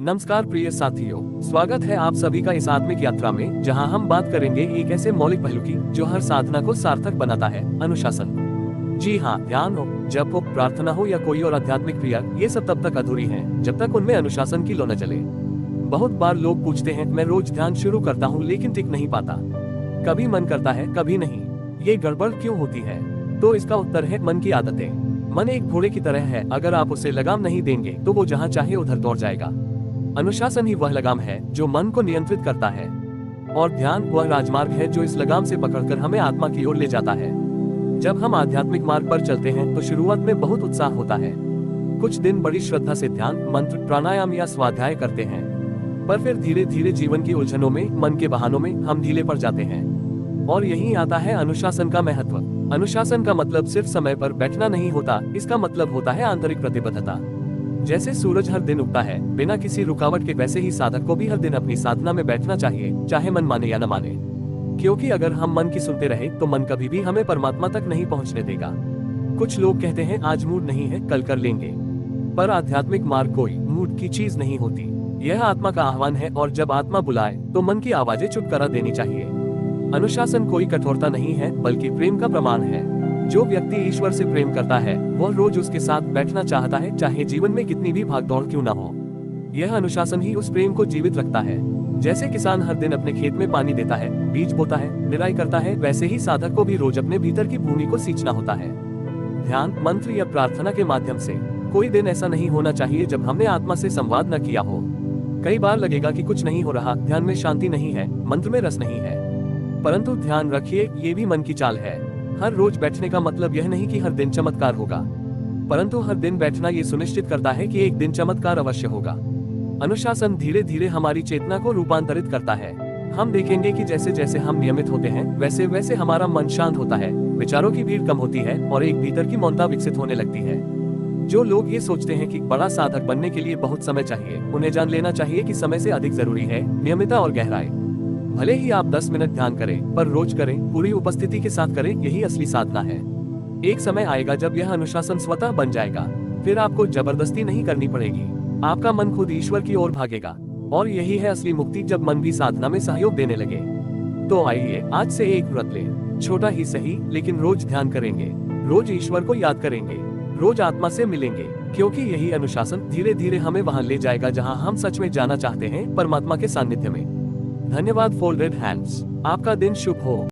नमस्कार प्रिय साथियों, स्वागत है आप सभी का इस आत्मिक यात्रा में, जहां हम बात करेंगे एक ऐसे मौलिक पहलू की जो हर साधना को सार्थक बनाता है, अनुशासन। जी हाँ, ध्यान हो, जप हो, प्रार्थना हो या कोई और आध्यात्मिक क्रिया, ये सब तब तक अधूरी है जब तक उनमें अनुशासन की लो न चले। बहुत बार लोग पूछते हैं, मैं रोज ध्यान शुरू करता हूँ लेकिन टिक नहीं पाता, कभी मन करता है कभी नहीं, ये गड़बड़ क्यों होती है? तो इसका उत्तर है मन की आदतें। मन एक घोड़े की तरह है, अगर आप उसे लगाम नहीं देंगे तो वो जहाँ चाहे उधर दौड़ जाएगा। अनुशासन ही वह लगाम है जो मन को नियंत्रित करता है, और ध्यान वह राजमार्ग है जो इस लगाम से पकड़कर हमें आत्मा की ओर ले जाता है। जब हम आध्यात्मिक मार्ग पर चलते हैं तो शुरुआत में बहुत उत्साह होता है। कुछ दिन बड़ी श्रद्धा से ध्यान, मंत्र, प्राणायाम या स्वाध्याय करते हैं, पर फिर धीरे धीरे जीवन की उलझनों में, मन के बहानों में हम ढीले पड़ जाते हैं। और यही आता है अनुशासन का महत्व। अनुशासन का मतलब सिर्फ समय पर बैठना नहीं होता, इसका मतलब होता है आंतरिक प्रतिबद्धता। जैसे सूरज हर दिन उगता है बिना किसी रुकावट के, वैसे ही साधक को भी हर दिन अपनी साधना में बैठना चाहिए, चाहे मन माने या न माने। क्योंकि अगर हम मन की सुनते रहे तो मन कभी भी हमें परमात्मा तक नहीं पहुंचने देगा। कुछ लोग कहते हैं आज मूड नहीं है, कल कर लेंगे, पर आध्यात्मिक मार्ग कोई मूड की चीज नहीं होती, यह आत्मा का आह्वान है, और जब आत्मा बुलाए तो मन की आवाजें चुप करा देनी चाहिए। अनुशासन कोई कठोरता नहीं है, बल्कि प्रेम का प्रमाण है। जो व्यक्ति ईश्वर से प्रेम करता है वह रोज उसके साथ बैठना चाहता है, चाहे जीवन में कितनी भी भागदौड़ क्यों न हो। यह अनुशासन ही उस प्रेम को जीवित रखता है। जैसे किसान हर दिन अपने खेत में पानी देता है, बीज बोता है, निराई करता है, वैसे ही साधक को भी रोज अपने भीतर की भूमि को सींचना होता है। ध्यान, मंत्र या प्रार्थना के माध्यम से कोई दिन ऐसा नहीं होना चाहिए जब हमने आत्मा से संवाद न किया हो। कई बार लगेगा कि कुछ नहीं हो रहा, ध्यान में शांति नहीं है, मंत्र में रस नहीं है, परंतु ध्यान रखिए, ये भी मन की चाल है। हर रोज बैठने का मतलब यह नहीं कि हर दिन चमत्कार होगा, परंतु हर दिन बैठना ये सुनिश्चित करता है कि एक दिन चमत्कार अवश्य होगा। अनुशासन धीरे धीरे हमारी चेतना को रूपांतरित करता है। हम देखेंगे कि जैसे जैसे हम नियमित होते हैं वैसे वैसे हमारा मन शांत होता है, विचारों की भीड़ कम होती है और एक भीतर की मौनता विकसित होने लगती है। जो लोग ये सोचते हैं कि बड़ा साधक बनने के लिए बहुत समय चाहिए, उन्हें जान लेना चाहिए कि समय से अधिक जरूरी है नियमितता और गहराई। भले ही आप 10 मिनट ध्यान करें, पर रोज करें, पूरी उपस्थिति के साथ करें, यही असली साधना है। एक समय आएगा जब यह अनुशासन स्वतः बन जाएगा, फिर आपको जबरदस्ती नहीं करनी पड़ेगी, आपका मन खुद ईश्वर की ओर भागेगा, और यही है असली मुक्ति, जब मन भी साधना में सहयोग देने लगे। तो आइए आज से एक व्रत लें, छोटा ही सही, लेकिन रोज ध्यान करेंगे, रोज ईश्वर को याद करेंगे, रोज आत्मा से मिलेंगे, क्योंकि यही अनुशासन धीरे धीरे हमें वहां ले जाएगा जहां हम सच में जाना चाहते हैं, परमात्मा के सानिध्य में। धन्यवाद। Folded hands. आपका दिन शुभ हो।